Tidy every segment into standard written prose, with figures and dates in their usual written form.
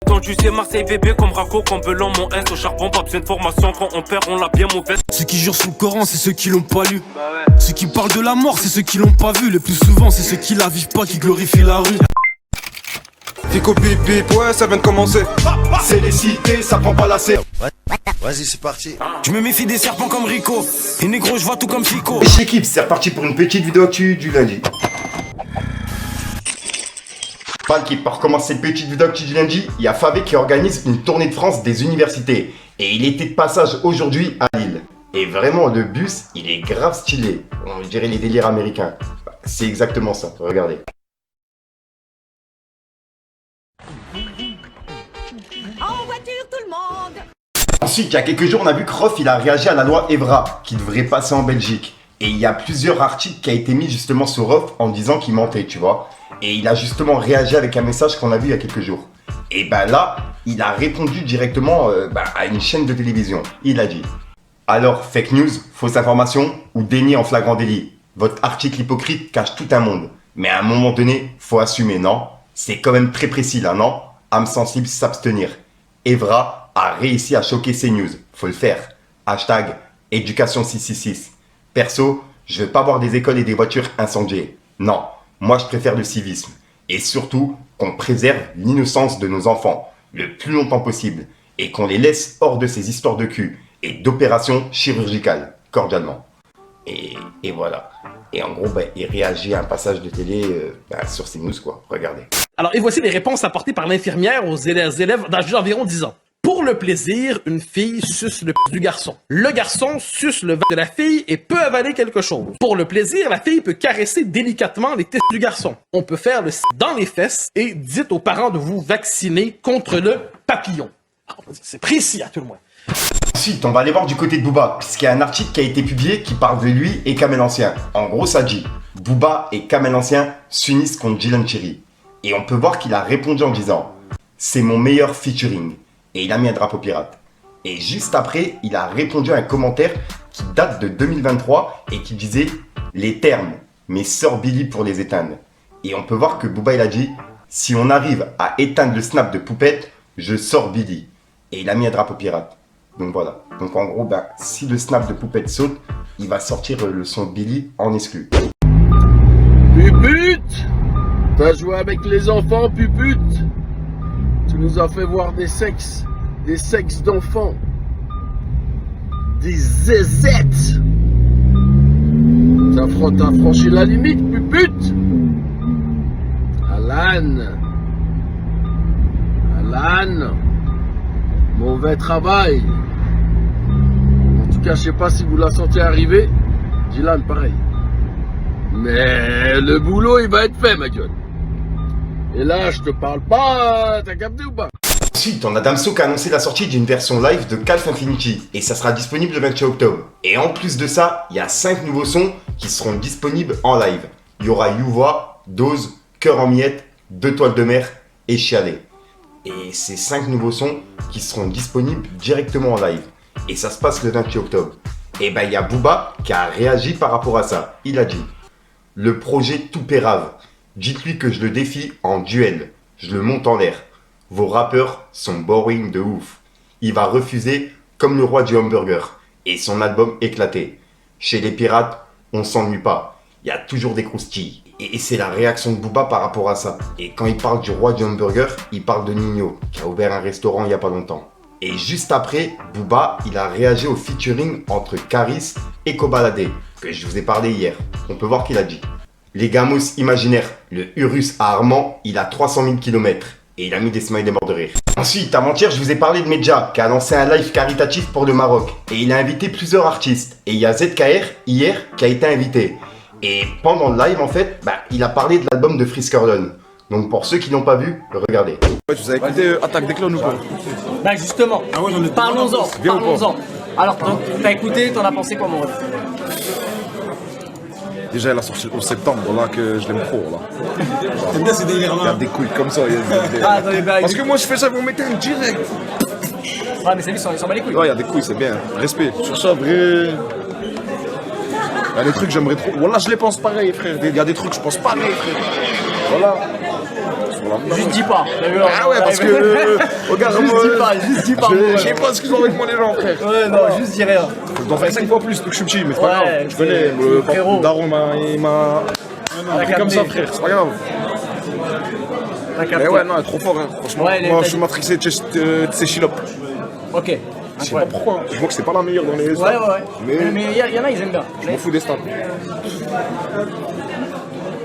Quand tu sais Marseille bébé comme Raco, comme Belon mon S au charbon, pas besoin de formation, quand on perd on l'a bien mauvaise. Ceux qui jurent sous le Coran, c'est ceux qui l'ont pas lu. Ceux qui parlent de la mort, c'est ceux qui l'ont pas vu. Le plus souvent, c'est ceux qui la vivent pas, qui glorifient la rue. Fico bip bip, ouais ça vient de commencer. C'est les cités, ça prend pas la serre. Vas-y, c'est parti. Je me méfie des serpents comme Rico. Et négro, je vois tout comme Fico. Et chez Kip, c'est reparti pour une petite vidéo actu du lundi. Pas le Kip, pour recommencer cette petite vidéo actu du lundi, il y a Favé qui organise une tournée de France des universités. Et il était de passage aujourd'hui à Lille. Et vraiment, le bus, il est grave stylé. On dirait les délires américains. C'est exactement ça, regardez. En voiture tout le monde. Ensuite, il y a quelques jours, on a vu que Rof, il a réagi à la loi Evra, qui devrait passer en Belgique. Et il y a plusieurs articles qui a été mis justement sur Rof en disant qu'il mentait, tu vois. Et il a justement réagi avec un message qu'on a vu il y a quelques jours. Et ben là, il a répondu directement à une chaîne de télévision. Il a dit: alors, fake news, fausse information ou déni en flagrant délit. Votre article hypocrite cache tout un monde. Mais à un moment donné, faut assumer, non? C'est quand même très précis là, non? Âme sensible, s'abstenir. Evra a réussi à choquer CNews. Faut le faire. Hashtag éducation 666. Perso, je veux pas voir des écoles et des voitures incendiées. Non, moi je préfère le civisme. Et surtout, qu'on préserve l'innocence de nos enfants le plus longtemps possible. Et qu'on les laisse hors de ces histoires de cul et d'opérations chirurgicales, cordialement. Et voilà. Et en gros, il réagit à un passage de télé sur CNews, quoi. Regardez. Alors, et voici les réponses apportées par l'infirmière aux élèves d'âge d'environ 10 ans. Pour le plaisir, une fille suce le p*** du garçon. Le garçon suce le ventre de la fille et peut avaler quelque chose. Pour le plaisir, la fille peut caresser délicatement les testes du garçon. On peut faire le c dans les fesses et dites aux parents de vous vacciner contre le papillon. C'est précis à tout le moins. Ensuite, on va aller voir du côté de Booba, puisqu'il y a un article qui a été publié qui parle de lui et Kamel Ancien. En gros, ça dit: Booba et Kamel Ancien s'unissent contre Dylan Cherry. Et on peut voir qu'il a répondu en disant: c'est mon meilleur featuring. Et il a mis un drapeau pirate. Et juste après, il a répondu à un commentaire qui date de 2023 et qui disait: les termes, mais sors Billy pour les éteindre. Et on peut voir que Booba il a dit: si on arrive à éteindre le snap de Poupette, je sors Billy. Et il a mis un drapeau pirate. Donc voilà. Donc en gros, si le snap de Poupette saute, il va sortir le son Billy en exclu. Pupute, t'as joué avec les enfants, pupute. Tu nous as fait voir des sexes d'enfants, des zézettes. T'as franchi la limite, pupute. Alan, mauvais travail. En tout cas, je sais pas si vous la sentez arriver. Dylan, pareil. Mais le boulot, il va être fait, ma gueule. Et là, je te parle pas, t'as capté ou pas? Ensuite, on a Damso qui a annoncé la sortie d'une version live de Calf Infinity. Et ça sera disponible le 28 octobre. Et en plus de ça, il y a 5 nouveaux sons qui seront disponibles en live. Il y aura Youvois, Dose, Cœur en miettes, 2 toiles de mer et Chialé. Et ces 5 nouveaux sons qui seront disponibles directement en live. Et ça se passe le 28 octobre. Et il y a Booba qui a réagi par rapport à ça. Il a dit: le projet tout pérave. Dites-lui que je le défie en duel. Je le monte en l'air. Vos rappeurs sont boring de ouf. Il va refuser comme le roi du hamburger. Et son album éclaté. Chez les pirates, on s'ennuie pas. Il y a toujours des croustilles. Et c'est la réaction de Booba par rapport à ça. Et quand il parle du roi du hamburger, il parle de Nino, qui a ouvert un restaurant il n'y a pas longtemps. Et juste après, Booba, il a réagi au featuring entre Caris et Kobalade, que je vous ai parlé hier. On peut voir qu'il a dit: les gamos imaginaires, le Urus à Armand, il a 300 000 km. Et il a mis des smileys morts de rire. Ensuite, avant-hier, je vous ai parlé de Medja, qui a lancé un live caritatif pour le Maroc. Et il a invité plusieurs artistes. Et il y a ZKR, hier, qui a été invité. Et pendant le live, en fait, il a parlé de l'album de Friskerlon. Donc pour ceux qui n'ont pas vu, regardez. Ouais, vous avez écouté Attaque des clones ou pas? Justement, parlons-en. Alors, t'as écouté, t'en as pensé quoi, mon ref? Déjà, elle a sorti le 11 septembre, là, que je l'aime trop, là. T'aimes bien ces délires-là? Il y a des couilles comme ça. Parce que moi, je fais ça, vous mettez un direct. Ouais, mais c'est lui, il s'en bat les couilles. Ouais, il y a des couilles, c'est bien. Respect. Sur ça, vrai. Il y a des trucs que j'aimerais trop. Voilà, je les pense pareil, frère. Il y a des trucs que je pense pareil, frère. Voilà. Sur Juste dis pas. Ah ouais, parce que. Regarde, Juste dis pas. j'ai pas ce qu'ils ont avec moi, les gens, frère. Ouais, non, juste dis rien. Je dois faire 5 fois plus depuis que je suis petit, mais c'est pas Ouais, grave. Tu connais, c'est le frérot. daron, il m'a pris comme ça, frère. C'est pas grave. T'as capté. Mais ouais, non, elle est trop fort, hein. Franchement, Ouais, moi, je suis matrixé de ces Chilop. Ok. Je sais pas pourquoi. Je vois que c'est pas la meilleure dans les Ouais, stades. ouais. Mais il y en a, ils aiment bien. Je m'en fous des stades.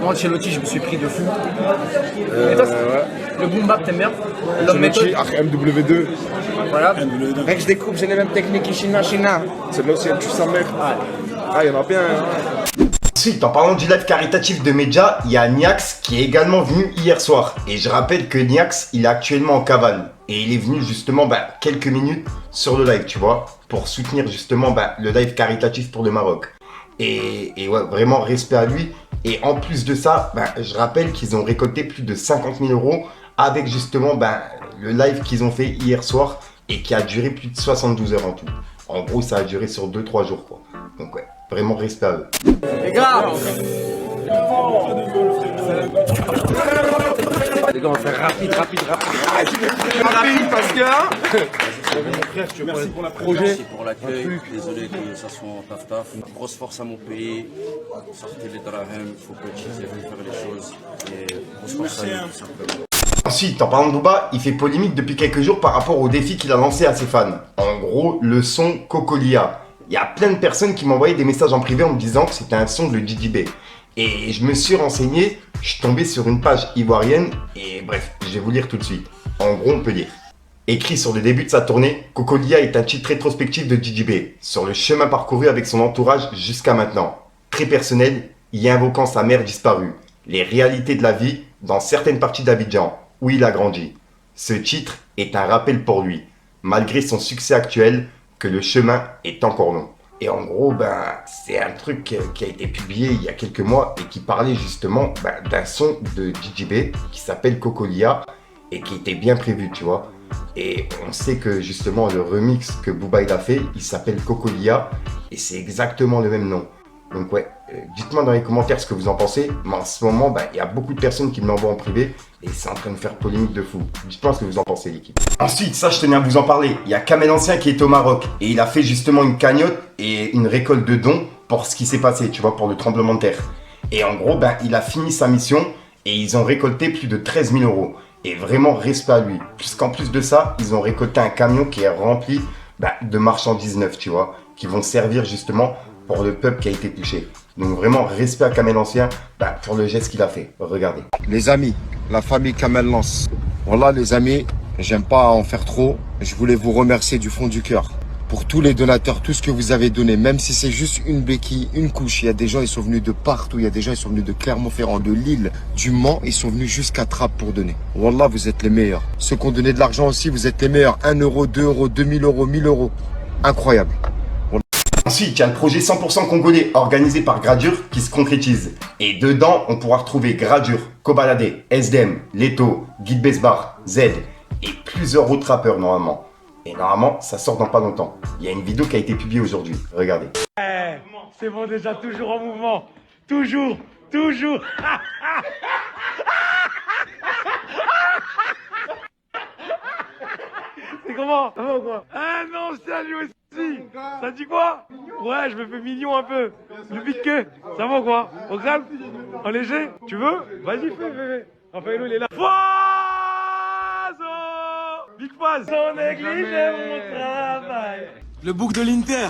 Moi, Ancelotti, je me suis pris de fou. Et toi, le boom bap, t'aimes bien? L'homme méthode. MW2. Voilà. Mec, je découpe, j'ai les mêmes techniques China. C'est là aussi, elle tue sa mère. Ah, il y en a bien. Hein. Ensuite, en parlant du live caritatif de Medja, il y a Niax qui est également venu hier soir. Et je rappelle que Niax, il est actuellement en cavale. Et il est venu justement quelques minutes sur le live, tu vois, pour soutenir justement le live caritatif pour le Maroc. Et ouais, vraiment respect à lui. Et en plus de ça, je rappelle qu'ils ont récolté plus de 50 000 € avec justement le live qu'ils ont fait hier soir et qui a duré plus de 72 heures en tout. En gros, ça a duré sur 2-3 jours, quoi. Donc ouais, vraiment respect à eux. Les gars, on va faire rapide parce que... Merci pour la projet. Merci pour l'accueil. Désolé que ça soit en taf. Grosse force à mon pays. Sortez les drahem, il faut cotiser, il faut faire les choses. Et grosse force à nous, tout simplement. Ensuite, en parlant de Booba, il fait polémique depuis quelques jours par rapport au défi qu'il a lancé à ses fans. En gros, le son Cocolia. Il y a plein de personnes qui m'envoyaient des messages en privé en me disant que c'était un son de DJB. Et je me suis renseigné, je suis tombé sur une page ivoirienne et bref, je vais vous lire tout de suite. En gros, on peut lire. Écrit sur le début de sa tournée, Cocolia est un titre rétrospectif de DJB, sur le chemin parcouru avec son entourage jusqu'à maintenant. Très personnel, y invoquant sa mère disparue, les réalités de la vie dans certaines parties d'Abidjan, où il a grandi. Ce titre est un rappel pour lui, malgré son succès actuel, que le chemin est encore long. Et en gros, c'est un truc qui a été publié il y a quelques mois et qui parlait justement d'un son de DJB qui s'appelle Cocolia et qui était bien prévu, tu vois. Et on sait que justement le remix que Booba il a fait, il s'appelle Cocolia et c'est exactement le même nom. Donc ouais, dites-moi dans les commentaires ce que vous en pensez. Mais en ce moment, il y a beaucoup de personnes qui me l'envoient en privé et c'est en train de faire polémique de fou. Dites-moi ce que vous en pensez, l'équipe. Ensuite, ça je tenais à vous en parler. Il y a Kamel Ancien qui est au Maroc et il a fait justement une cagnotte et une récolte de dons pour ce qui s'est passé, tu vois, pour le tremblement de terre. Et en gros, il a fini sa mission et ils ont récolté plus de 13 000 €. Et vraiment respect à lui. Puisqu'en plus de ça, ils ont récolté un camion qui est rempli de marchandises neuves, tu vois, qui vont servir justement pour le peuple qui a été touché. Donc vraiment respect à Kamel Ancien pour le geste qu'il a fait. Regardez. Les amis, la famille Kamel Lance. Voilà les amis, j'aime pas en faire trop. Je voulais vous remercier du fond du cœur. Pour tous les donateurs, tout ce que vous avez donné, même si c'est juste une béquille, une couche. Il y a des gens, ils sont venus de partout. Il y a des gens, ils sont venus de Clermont-Ferrand, de Lille, du Mans. Ils sont venus jusqu'à Trappes pour donner. Wallah, vous êtes les meilleurs. Ceux qui ont donné de l'argent aussi, vous êtes les meilleurs. 1 €, 2 €, 2000 €, 1000 €. Incroyable. Ensuite, il y a le projet 100% congolais organisé par Gradure qui se concrétise. Et dedans, on pourra retrouver Gradure, Kobalade, SDM, Leto, Guide Besbar, Z et plusieurs autres rappeurs normalement. Et normalement, ça sort dans pas longtemps. Il y a une vidéo qui a été publiée aujourd'hui. Regardez. C'est bon déjà, toujours en mouvement. Toujours. C'est comment? Ça va ou quoi? Ah non, je tiens lui aussi. Ça dit quoi? Ouais, je me fais mignon un peu. Du pique que. Ça va ou quoi? Au calme? En léger? Tu veux? Vas-y, fais. Raphaël, il est là. Big Faz. Sans négliger mon travail. Le bouc de l'Inter.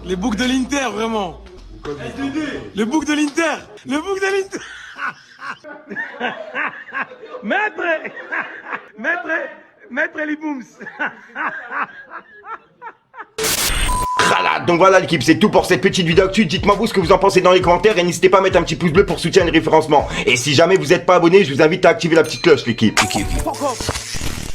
Les boucs de l'Inter, vraiment. Le bouc de l'Inter. Maître les booms. Donc voilà l'équipe, c'est tout pour cette petite vidéo actu. Dites-moi vous ce que vous en pensez dans les commentaires et n'hésitez pas à mettre un petit pouce bleu pour soutenir le référencement. Et si jamais vous n'êtes pas abonné, je vous invite à activer la petite cloche l'équipe.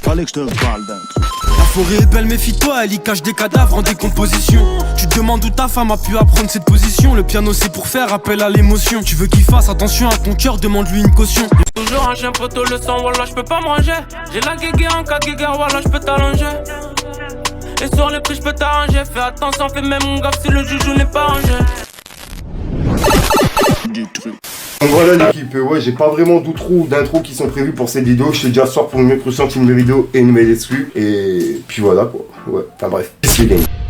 Fallait que je te parle d'un truc. La forêt est belle, méfie-toi, elle y cache des cadavres en décomposition. Tu te demandes où ta femme a pu apprendre cette position. Le piano c'est pour faire appel à l'émotion. Tu veux qu'il fasse attention à ton cœur, demande-lui une caution. Toujours un chien poteau, le sang, voilà, je peux pas manger. J'ai la guéguerre en cas de guéguerre, voilà, je peux t'allonger. Et sur les prix, je peux t'arranger. Fais attention, fais même mon gaffe si le joujou n'est pas rangé. du truc. Donc voilà l'équipe, ouais j'ai pas vraiment d'outro ou d'intro qui sont prévus pour cette vidéo. Je te dis à ce soir pour une prochaine vidéo et une nouvelle exclue. Et puis voilà quoi. Ouais, enfin bref. Peace les gars.